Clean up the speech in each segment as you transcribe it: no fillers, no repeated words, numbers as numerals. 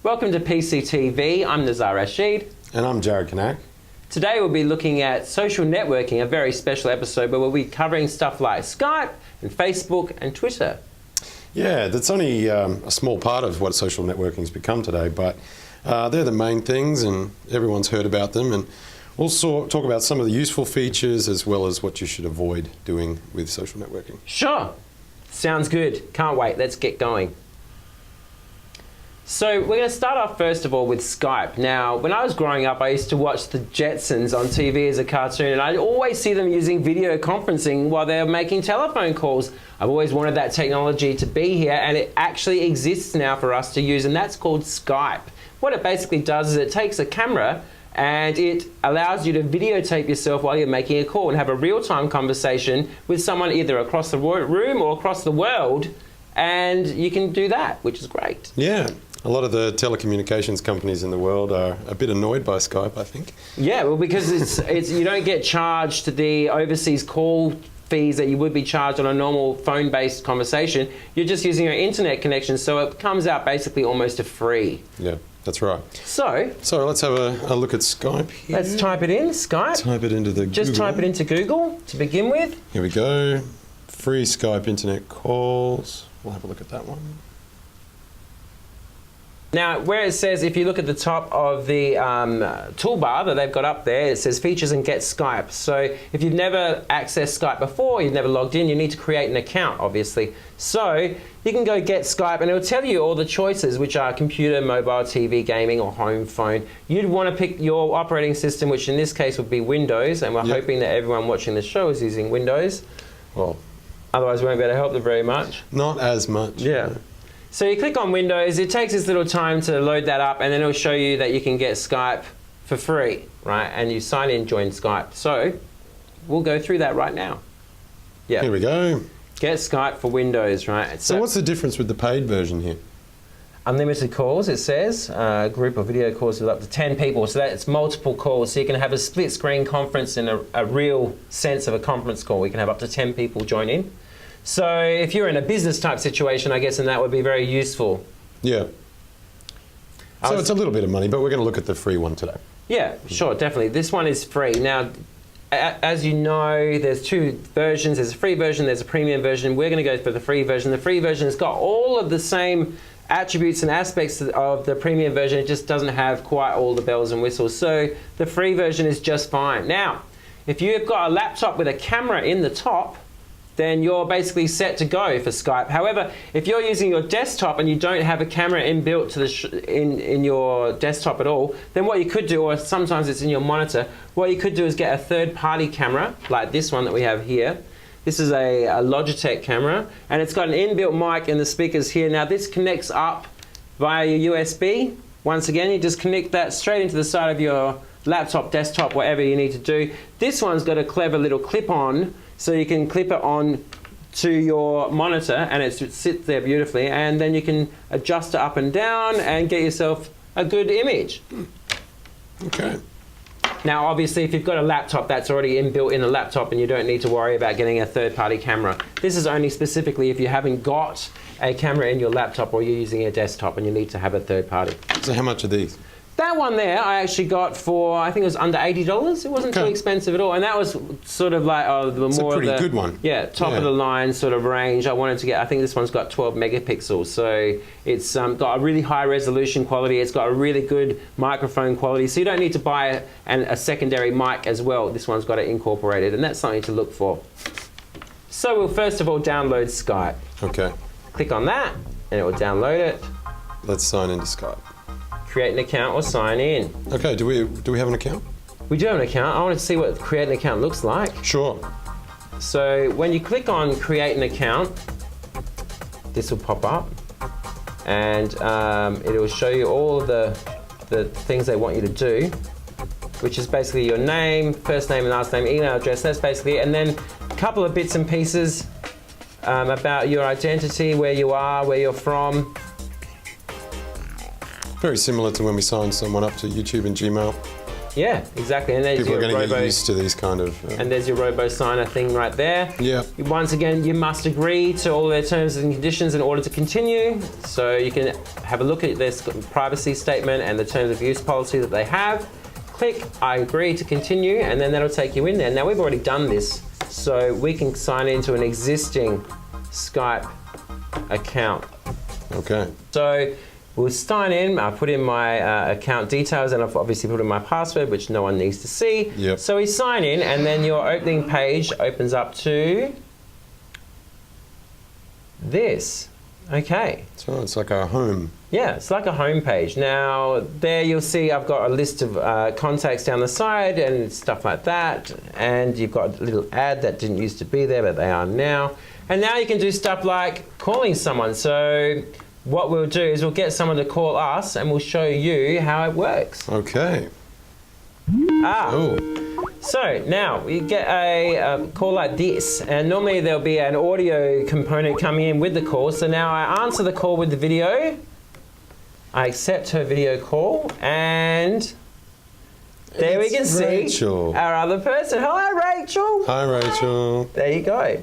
Welcome to PCTV. I'm Nazar Rashid. And I'm Jared Kanak. Today we'll be looking at social networking, a very special episode where we'll be covering stuff like Skype and Facebook and Twitter. Yeah, that's only a small part of what social networking's become today, but they're the main things and everyone's heard about them. And we'll talk about some of the useful features as well as what you should avoid doing with social networking. Sure. Sounds good. Can't wait. Let's get going. So we're going to start off first of all with Skype. Now, when I was growing up, I used to watch the Jetsons on TV as a cartoon, and I'd always see them using video conferencing while they're making telephone calls. I've always wanted that technology to be here, and it actually exists now for us to use, and that's called Skype. What it basically does is it takes a camera and it allows you to videotape yourself while you're making a call and have a real-time conversation with someone either across the room or across the world, and you can do that, which is great. Yeah. A lot of the telecommunications companies in the world are a bit annoyed by Skype, I think. Yeah, well, because it's you don't get charged the overseas call fees that you would be charged on a normal phone-based conversation. You're just using your internet connection, so it comes out basically almost a free. Yeah, that's right. So let's have a look at Skype here. Let's type it in, Skype. Type it into the Just Google. type it into Google to begin with. Here we go. Free Skype internet calls. We'll have a look at that one. Now, where it says, if you look at the top of the toolbar that they've got up there, it says Features and Get Skype. So if you've never accessed Skype before, you've never logged in, you need to create an account, obviously. So you can go Get Skype, and it'll tell you all the choices, which are computer, mobile, TV, gaming, or home phone. You'd want to pick your operating system, which in this case would be Windows, and we're hoping that everyone watching the show is using Windows. Well, otherwise we won't be able to help them very much. Not as much. Yeah. So you click on Windows, it takes this little time to load that up, and then it'll show you that you can get Skype for free, right? And you sign in, join Skype. So we'll go through that right now. Yeah. Here we go. Get Skype for Windows, right? So what's the difference with the paid version here? Unlimited calls, it says. Group of video calls with up to 10 people. So that's multiple calls. So you can have a split screen conference in a real sense of a conference call. We can have up to 10 people join in. So if you're in a business type situation, I guess, and that would be very useful. Yeah. So it's a little bit of money, but we're going to look at the free one today. Yeah, sure, definitely. This one is free. Now, as you know, there's two versions. There's a free version, there's a premium version. We're going to go for the free version. The free version has got all of the same attributes and aspects of the premium version. It just doesn't have quite all the bells and whistles. So the free version is just fine. Now, if you've got a laptop with a camera in the top, then you're basically set to go for Skype. However, if you're using your desktop and you don't have a camera inbuilt to in your desktop at all, then what you could do, or sometimes it's in your monitor, what you could do is get a third-party camera, like this one that we have here. This is a Logitech camera, and it's got an inbuilt mic and the speakers here. Now this connects up via your USB. Once again, you just connect that straight into the side of your laptop, desktop, whatever you need to do. This one's got a clever little clip-on, so you can clip it on to your monitor and it sits there beautifully, and then you can adjust it up and down and get yourself a good image. Okay. Now obviously if you've got a laptop that's already inbuilt in the laptop and you don't need to worry about getting a third-party camera. This is only specifically if you haven't got a camera in your laptop or you're using a desktop and you need to have a third party. So how much are these? That one there, I actually got for, I think it was under $80. It wasn't too expensive at all. And that was sort of like the it's more a pretty of the, good one. Yeah, top of the line sort of range. I wanted to get, I think this one's got 12 megapixels. So it's got a really high resolution quality. It's got a really good microphone quality. So you don't need to buy a secondary mic as well. This one's got it incorporated, and that's something to look for. So we'll first of all download Skype. Okay. Click on that, and it will download it. Let's sign into Skype. Create an account or sign in. Okay, do we have an account? We do have an account. I want to see what create an account looks like. Sure. So when you click on create an account, this will pop up, and it will show you all of the things they want you to do, which is basically your name, first name and last name, email address. That's basically it. And then a couple of bits and pieces about your identity, where you are, where you're from. Very similar to when we signed someone up to YouTube and Gmail. Yeah, exactly. And there's People are your going to robo, get used to these kind of... and there's your robo signer thing right there. Yeah. Once again, you must agree to all their terms and conditions in order to continue. So you can have a look at their privacy statement and the terms of use policy that they have. Click I agree to continue, and then that'll take you in there. Now we've already done this, so we can sign into an existing Skype account. Okay. So we'll sign in. I put in my account details, and I've obviously put in my password, which no one needs to see. Yep. So we sign in, and then your opening page opens up to this. Okay. So it's like our home. Yeah, it's like a home page. Now, there you'll see I've got a list of contacts down the side and stuff like that. And you've got a little ad that didn't used to be there, but they are now. And now you can do stuff like calling someone. So what we'll do is we'll get someone to call us, and we'll show you how it works. Okay. Oh. So now we get a call like this, and normally there'll be an audio component coming in with the call. So now I answer the call with the video. I accept her video call, and there we can see our other person. Hi, Rachel. Hi, Rachel. There you go.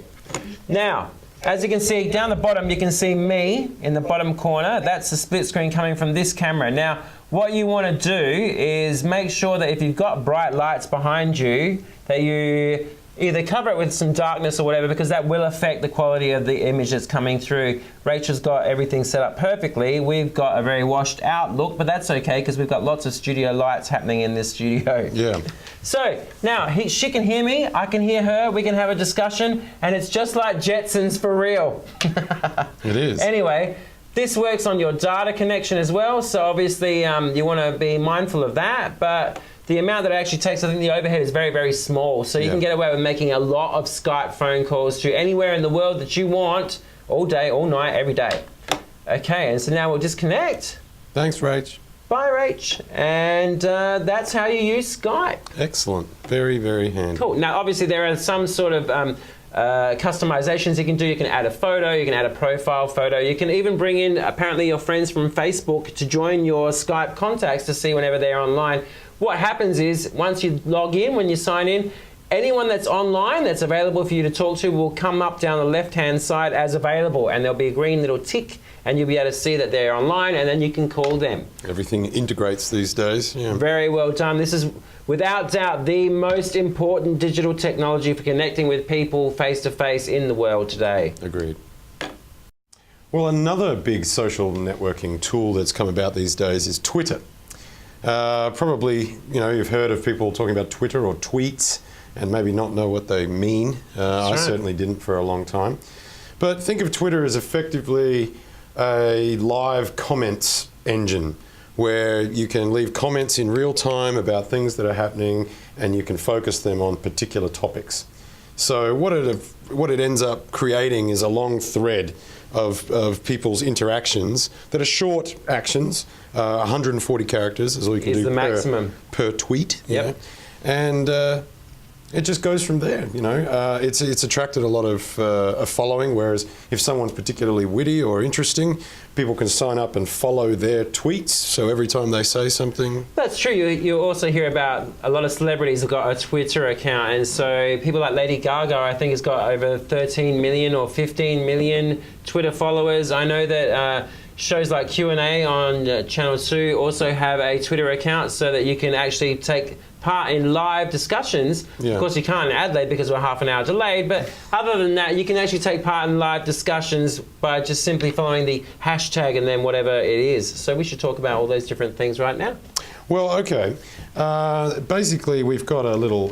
Now, as you can see down the bottom, you can see me in the bottom corner. That's the split screen coming from this camera. Now, what you want to do is make sure that if you've got bright lights behind you, that you either cover it with some darkness or whatever, because that will affect the quality of the image that's coming through. Rachel's got everything set up perfectly. We've got a very washed out look, but that's okay because we've got lots of studio lights happening in this studio. Yeah. So now she can hear me, I can hear her, we can have a discussion, and it's just like Jetsons for real. It is. Anyway, this works on your data connection as well, so obviously you want to be mindful of that, but the amount that it actually takes, I think the overhead is very, very small, so you can get away with making a lot of Skype phone calls to anywhere in the world that you want, all day, all night, every day. Okay, and so now we'll disconnect. Thanks, Rach. Bye, Rach. And that's how you use Skype. Excellent. Very, very handy. Cool. Now, obviously, there are some sort of customizations you can do. You can add a photo, you can add a profile photo, you can even bring in apparently your friends from Facebook to join your Skype contacts to see whenever they're online. What happens is once you log in, when you sign in, anyone that's online that's available for you to talk to will come up down the left-hand side as available, and there'll be a green little tick, and you'll be able to see that they're online, and then you can call them. Everything integrates these days. Yeah. Very well done. This is without doubt the most important digital technology for connecting with people face-to-face in the world today. Agreed. Well, another big social networking tool that's come about these days is Twitter. Probably, you've heard of people talking about Twitter or tweets and maybe not know what they mean. I certainly didn't for a long time. But think of Twitter as effectively a live comments engine where you can leave comments in real time about things that are happening, and you can focus them on particular topics. So what it ends up creating is a long thread of people's interactions that are short actions. 140 characters is all you can do the maximum per tweet. Yep. And it just goes from there. It's attracted a lot of a following. Whereas if someone's particularly witty or interesting, people can sign up and follow their tweets. So every time they say something, that's true. You also hear about a lot of celebrities have got a Twitter account, and so people like Lady Gaga, I think, has got over 13 million or 15 million Twitter followers. I know that shows like Q&A on Channel 2 also have a Twitter account so that you can actually take part in live discussions. Yeah. Of course, you can't in Adelaide because we're half an hour delayed, but other than that, you can actually take part in live discussions by just simply following the hashtag and then whatever it is. So we should talk about all those different things right now. Well, okay. Basically, we've got a little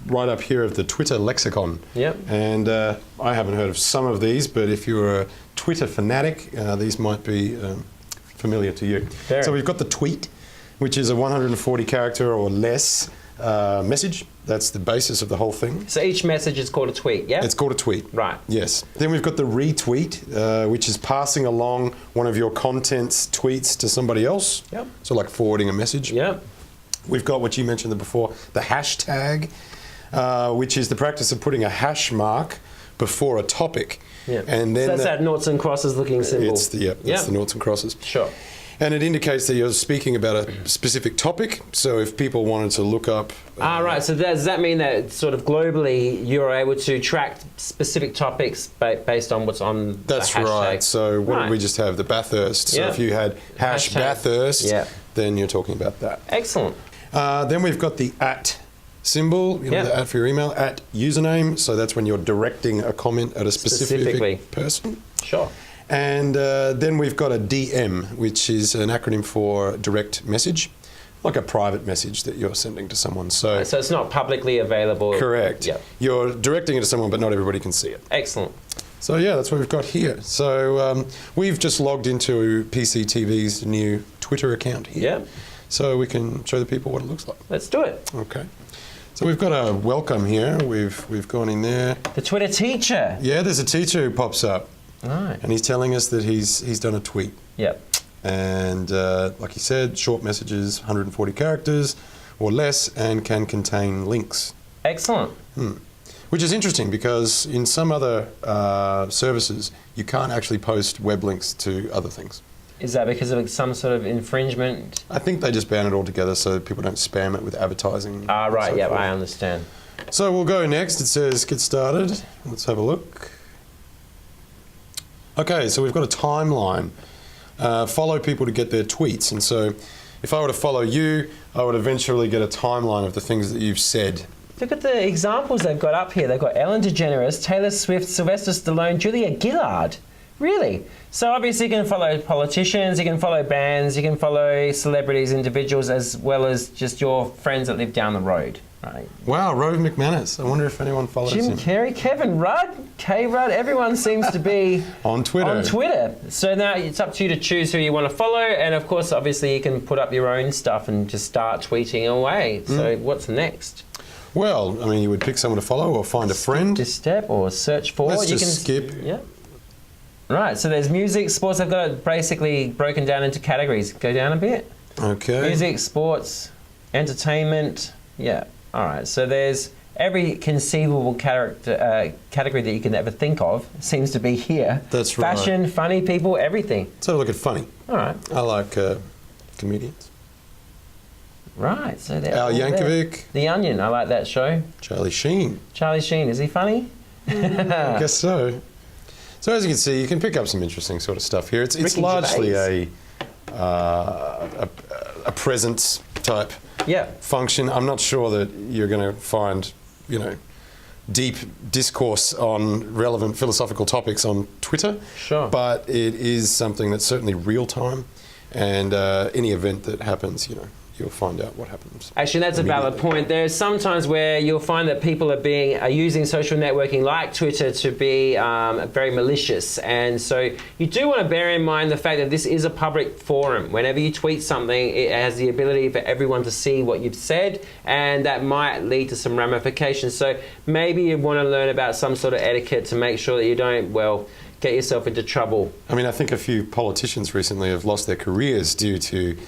right up here of the Twitter lexicon. Yep. And I haven't heard of some of these, but if you're a Twitter fanatic, these might be familiar to you. Very. So we've got the tweet, which is a 140 character or less message. That's the basis of the whole thing. So each message is called a tweet, yeah? It's called a tweet. Right. Yes. Then we've got the retweet, which is passing along one of your content's tweets to somebody else. Yep. So like forwarding a message. Yep. We've got what you mentioned before, the hashtag, which is the practice of putting a hash mark before a topic. Yeah. And then so that's that noughts and crosses looking symbol. It's the, that's the noughts and crosses. Sure. And it indicates that you're speaking about a specific topic. So if people wanted to look up... right. So does that mean that sort of globally you're able to track specific topics based on what's on That's the hashtag? right. So what did we just have? The Bathurst. So if you had hashtag Bathurst, then you're talking about that. Excellent. Then we've got the @ symbol, the @ for your email, @ username. So that's when you're directing a comment at a specific person. Sure. And then we've got a DM, which is an acronym for direct message, like a private message that you're sending to someone. So it's not publicly available. Correct. Yep. You're directing it to someone, but not everybody can see it. Excellent. So yeah, that's what we've got here. So we've just logged into PCTV's new Twitter account here. Yeah. So we can show the people what it looks like. Let's do it. Okay. So we've got a welcome here. We've gone in there. The Twitter teacher. Yeah, there's a teacher who pops up. Right. And he's telling us that he's done a tweet. Yep. And like he said, short messages, 140 characters or less, and can contain links. Excellent. Which is interesting because in some other services, you can't actually post web links to other things. Is that because of some sort of infringement? I think they just ban it altogether so people don't spam it with advertising. Right, so forth. I understand. So we'll go next. It says get started. Let's have a look. Okay, so we've got a timeline. Follow people to get their tweets. And so if I were to follow you, I would eventually get a timeline of the things that you've said. Look at the examples they've got up here. They've got Ellen DeGeneres, Taylor Swift, Sylvester Stallone, Julia Gillard. Really? So obviously you can follow politicians, you can follow bands, you can follow celebrities, individuals, as well as just your friends that live down the road. Right. Wow, Rove McManus. I wonder if anyone follows him. Jim Carrey, Kevin Rudd, K-Rudd, everyone seems to be on Twitter. So now it's up to you to choose who you want to follow, and of course, obviously, you can put up your own stuff and just start tweeting away. So what's next? Well, I mean, you would pick someone to follow or find a friend. Skip this step or search for. Let's just skip. Yeah. Right, so there's music, sports. I've got it basically broken down into categories. Go down a bit. Okay. Music, sports, entertainment. Yeah. All right, so there's every conceivable category that you can ever think of seems to be here. That's right. Fashion, funny people, everything. Let's have a look at funny. All right. I like comedians. Right, so they're Al all there. Yankovic. The Onion, I like that show. Charlie Sheen. Charlie Sheen, is he funny? I guess so. So as you can see, you can pick up some interesting sort of stuff here. It's largely a presence type function. I'm not sure that you're going to find, deep discourse on relevant philosophical topics on Twitter. Sure. But it is something that's certainly real time, and any event that happens, you'll find out what happens. Actually, that's a valid point. There's sometimes where you'll find that people are using social networking like Twitter to be very malicious. And so you do want to bear in mind the fact that this is a public forum. Whenever you tweet something, it has the ability for everyone to see what you've said, and that might lead to some ramifications. So maybe you want to learn about some sort of etiquette to make sure that you don't, get yourself into trouble. I mean, I think a few politicians recently have lost their careers due to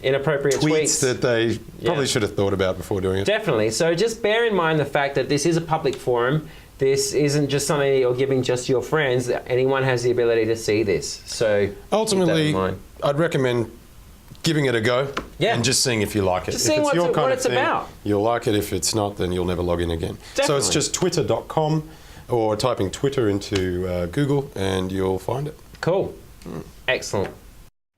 inappropriate tweets that they probably should have thought about before doing it. Definitely. So just bear in mind the fact that this is a public forum. This isn't just something that you're giving just your friends. Anyone has the ability to see this. So ultimately, I'd recommend giving it a go and just seeing if you like it. Just seeing what it's about. You'll like it. If it's not, then you'll never log in again. Definitely. So it's just twitter.com or typing Twitter into Google and you'll find it. Cool. Excellent.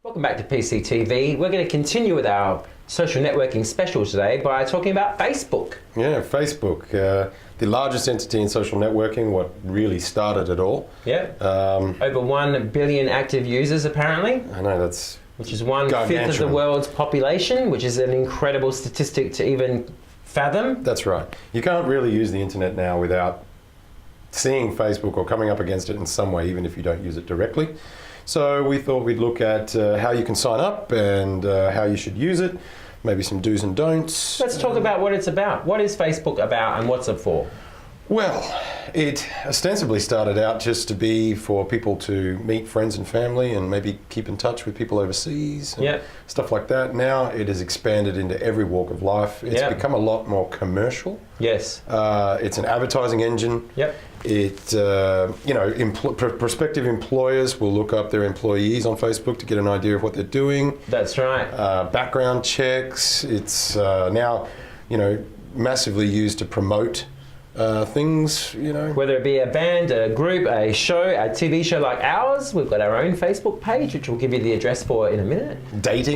Welcome back to PCTV. We're going to continue with our social networking special today by talking about Facebook. Yeah, Facebook, the largest entity in social networking, what really started it all. Yeah. Over 1 billion active users, apparently. I know, that's which is 1/5 of the world's population, which is an incredible statistic to even fathom. That's right. You can't really use the internet now without seeing Facebook or coming up against it in some way, even if you don't use it directly. So we thought we'd look at how you can sign up and how you should use it, maybe some do's and don'ts. Let's talk about what it's about. What is Facebook about and what's it for? Well, it ostensibly started out just to be for people to meet friends and family and maybe keep in touch with people overseas and stuff like that. Now it has expanded into every walk of life. It's become a lot more commercial. Yes. It's an advertising engine. Yep. It, prospective employers will look up their employees on Facebook to get an idea of what they're doing. That's right. Background checks. It's now, massively used to promote things, Whether it be a band, a group, a show, a TV show like ours, we've got our own Facebook page, which we'll give you the address for in a minute.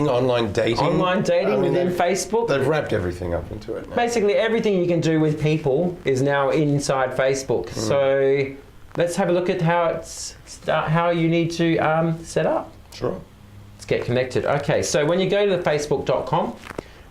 Online dating. Online dating within Facebook. They've wrapped everything up into it now. Basically, everything you can do with people is now inside Facebook. So let's have a look at how you need to set up. Sure. Let's get connected. Okay, so when you go to the facebook.com,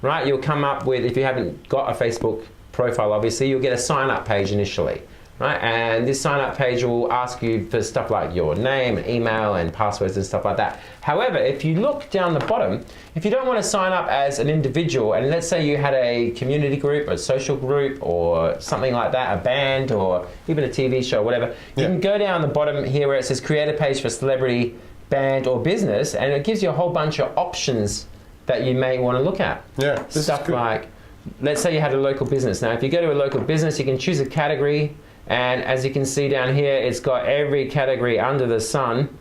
right, you'll come up with, if you haven't got a Facebook profile, obviously, you'll get a sign-up page initially, right? And this sign-up page will ask you for stuff like your name and email and passwords and stuff like that. However, if you look down the bottom, if you don't want to sign up as an individual, and let's say you had a community group, a social group, or something like that, a band, or even a TV show, whatever, you can go down the bottom here where it says create a page for celebrity, band, or business, and it gives you a whole bunch of options that you may want to look at. Yeah, this stuff is good. Like, let's say you had a local business. Now, if you go to a local business, you can choose a category, and as you can see down here, it's got every category under the sun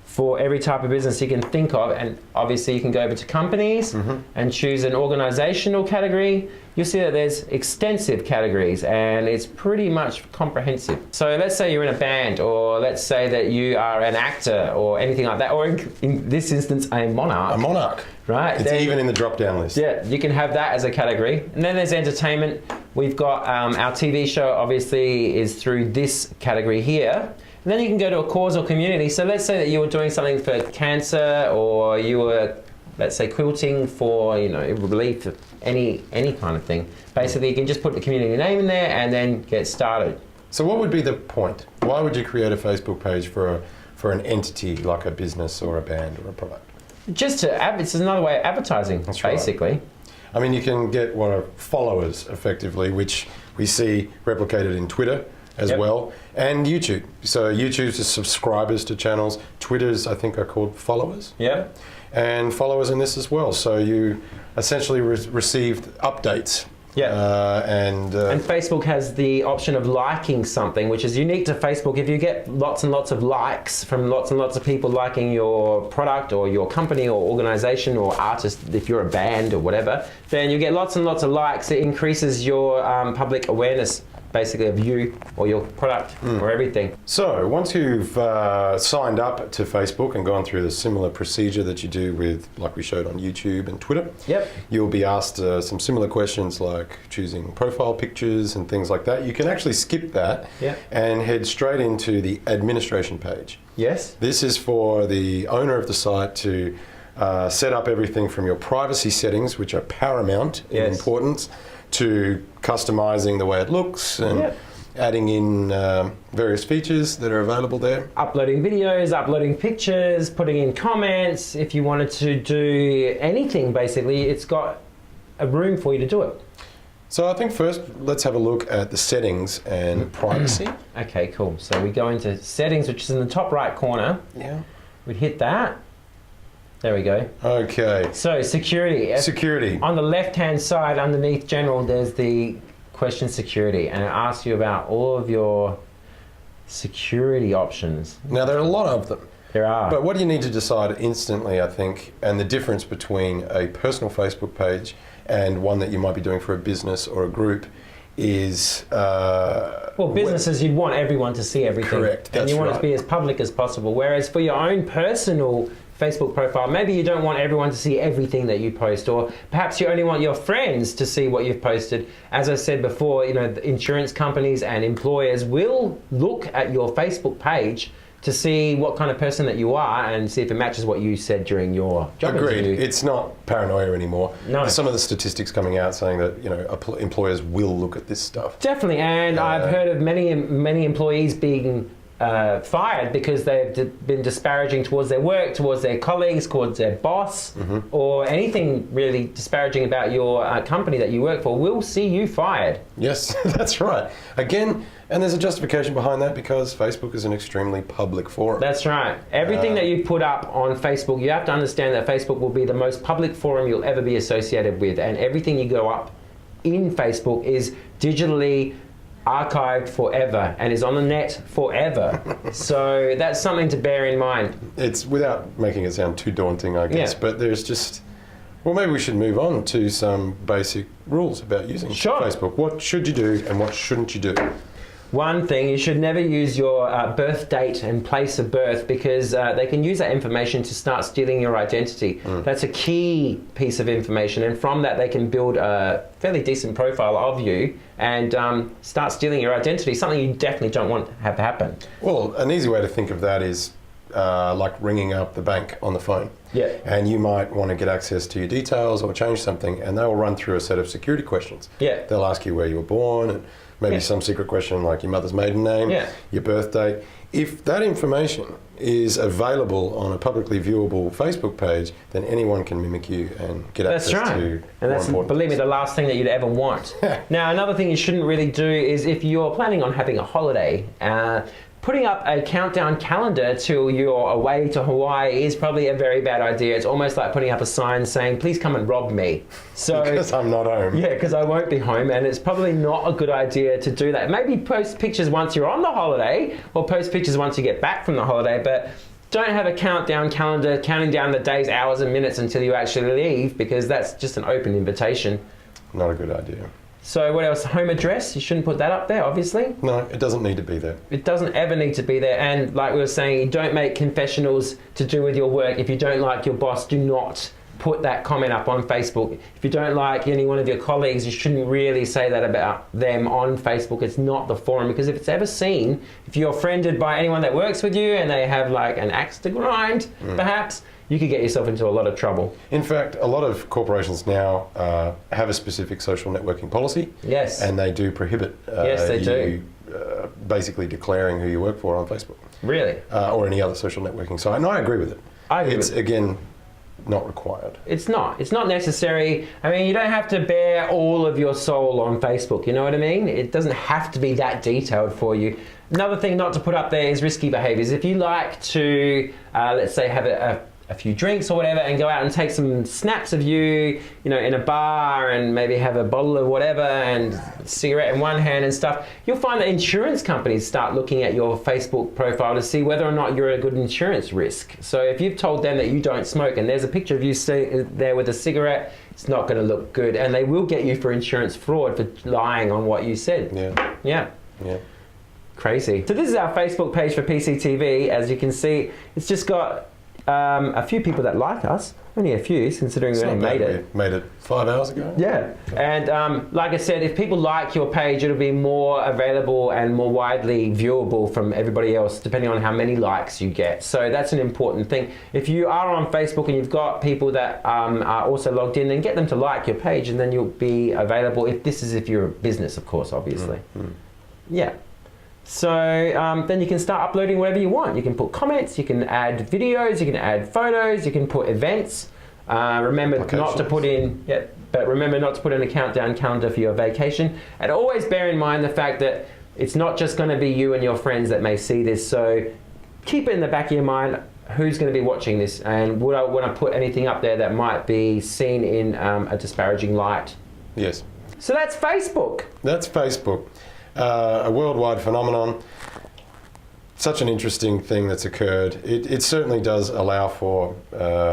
for every type of business you can think of. And obviously, you can go over to companies and choose an organizational category. You'll see that there's extensive categories, and it's pretty much comprehensive. So let's say you're in a band, or let's say that you are an actor, or anything like that, or in this instance, a monarch. A monarch. Right. It's even in the drop-down list. Yeah, you can have that as a category. And then there's entertainment. We've got our TV show, obviously, is through this category here. And then you can go to a cause or community. So let's say that you were doing something for cancer, or you were, let's say, quilting for, relief of any kind of thing. Basically, you can just put the community name in there and then get started. So what would be the point? Why would you create a Facebook page for an entity like a business or a band or a product? It's another way of advertising, That's right. basically. I mean, you can get what are followers, effectively, which we see replicated in Twitter as well, and YouTube. So YouTube's is subscribers to channels. Twitter's, I think, are called followers. Yeah. And followers in this as well. So you essentially received updates. Yeah. And Facebook has the option of liking something, which is unique to Facebook. If you get lots and lots of likes from lots and lots of people liking your product or your company or organization or artist, if you're a band or whatever, then you get lots and lots of likes. It increases your public awareness, basically, of you or your product or everything. So once you've signed up to Facebook and gone through the similar procedure that you do with, like we showed on YouTube and Twitter, you'll be asked some similar questions like choosing profile pictures and things like that. You can actually skip that and head straight into the administration page. Yes. This is for the owner of the site to set up everything from your privacy settings, which are paramount in importance, to customizing the way it looks and adding in various features that are available there. Uploading videos, uploading pictures, putting in comments. If you wanted to do anything, basically, it's got a room for you to do it. So I think first, let's have a look at the settings and privacy. Okay, cool. So we go into settings, which is in the top right corner. Yeah. We hit that. There we go. Okay. So security. Security. On the left-hand side, underneath general, there's the question security, and it asks you about all of your security options. Now, there are a lot of them. There are. But what you need to decide instantly, I think, and the difference between a personal Facebook page and one that you might be doing for a business or a group is... well, businesses, you'd want everyone to see everything. Correct. And you want it to be as public as possible. Whereas for your own personal Facebook profile, maybe you don't want everyone to see everything that you post, or perhaps you only want your friends to see what you've posted. As I said before, insurance companies and employers will look at your Facebook page to see what kind of person that you are and see if it matches what you said during your job Agreed. interview. It's not paranoia anymore. No. There's some of the statistics coming out saying that employers will look at this stuff. Definitely, and I've heard of many employees being fired because they've been disparaging towards their work, towards their colleagues, towards their boss, or anything really disparaging about your company that you work for, will see you fired. Yes, that's right. Again, and there's a justification behind that because Facebook is an extremely public forum. That's right. Everything that you put up on Facebook, you have to understand that Facebook will be the most public forum you'll ever be associated with, and everything you go up in Facebook is digitally archived forever and is on the net forever. So that's something to bear in mind. It's without making it sound too daunting, I guess, Yeah. but there's just, well, maybe we should move on to some basic rules about using Sure. Facebook. What should you do and what shouldn't you do? One thing, you should never use your birth date and place of birth because they can use that information to start stealing your identity. That's a key piece of information, and from that they can build a fairly decent profile of you and start stealing your identity, something you definitely don't want to have happen. Well, an easy way to think of that is like ringing up the bank on the phone. Yeah. And you might want to get access to your details or change something, and they'll run through a set of security questions. Yeah. They'll ask you where you were born and maybe some secret question like your mother's maiden name, your birthday. If that information is available on a publicly viewable Facebook page, then anyone can mimic you and get access to and that's, more important believe me, the last thing that you'd ever want. Now, another thing you shouldn't really do is if you're planning on having a holiday, putting up a countdown calendar till you're away to Hawaii is probably a very bad idea. It's almost like putting up a sign saying, please come and rob me. So, because I'm not home. Yeah, because I won't be home, and it's probably not a good idea to do that. Maybe post pictures once you're on the holiday, or post pictures once you get back from the holiday, but don't have a countdown calendar counting down the days, hours and minutes until you actually leave, because that's just an open invitation. Not a good idea. So what else? Home address, you shouldn't put that up there, obviously. No, it doesn't need to be there. It doesn't ever need to be there. And like we were saying, don't make confessionals to do with your work. If you don't like your boss, do not put that comment up on Facebook. If you don't like any one of your colleagues, you shouldn't really say that about them on Facebook. It's not the forum, because if it's ever seen, if you're friended by anyone that works with you and they have like an axe to grind, perhaps, you could get yourself into a lot of trouble. In fact, a lot of corporations now have a specific social networking policy. Yes. And they do prohibit yes, they do. Basically declaring who you work for on Facebook. Really? Or any other social networking site. And I agree with it. I agree it's, with it. again, not required. It's not. It's not necessary. I mean, you don't have to bare all of your soul on Facebook, you know what I mean? It doesn't have to be that detailed for you. Another thing not to put up there is risky behaviors. If you like to, let's say, have a few drinks or whatever and go out and take some snaps of you, you know, in a bar and maybe have a bottle of whatever and a cigarette in one hand and stuff, you'll find that insurance companies start looking at your Facebook profile to see whether or not you're a good insurance risk. So if you've told them that you don't smoke and there's a picture of you there with a cigarette, it's not going to look good, and they will get you for insurance fraud for lying on what you said. Yeah. Crazy. So this is our Facebook page for PCTV. As you can see, it's just got a few people that like us, only a few, considering we only made it. We made it 5 hours ago. Yeah, and like I said, if people like your page, it'll be more available and more widely viewable from everybody else, depending on how many likes you get. So that's an important thing. If you are on Facebook and you've got people that are also logged in, then get them to like your page, and then you'll be available. If you're a business, of course, obviously. Yeah. So then you can start uploading whatever you want. You can put comments, you can add videos, you can add photos, you can put events. Remember not to put in, remember not to put in a countdown calendar for your vacation. And always bear in mind the fact that it's not just going to be you and your friends that may see this. So keep it in the back of your mind, who's going to be watching this, and would I want to put anything up there that might be seen in a disparaging light? Yes. So that's Facebook. That's Facebook. A worldwide phenomenon. Such an interesting thing that's occurred. It certainly does allow for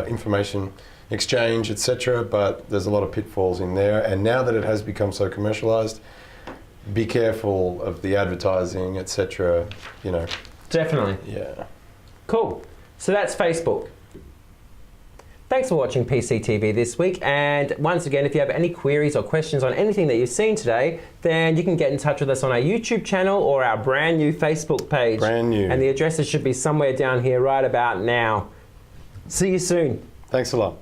information exchange, etc., but there's a lot of pitfalls in there. And now that it has become so commercialized, be careful of the advertising, etc. You know. Definitely. Yeah. Cool. So that's Facebook. Thanks for watching PCTV this week, and once again, if you have any queries or questions on anything that you've seen today, then you can get in touch with us on our YouTube channel or our brand new Facebook page. Brand new. And the addresses should be somewhere down here right about now. See you soon. Thanks a lot.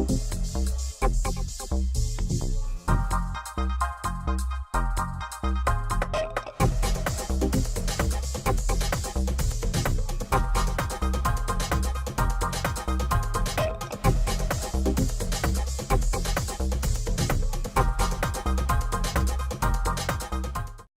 Bye.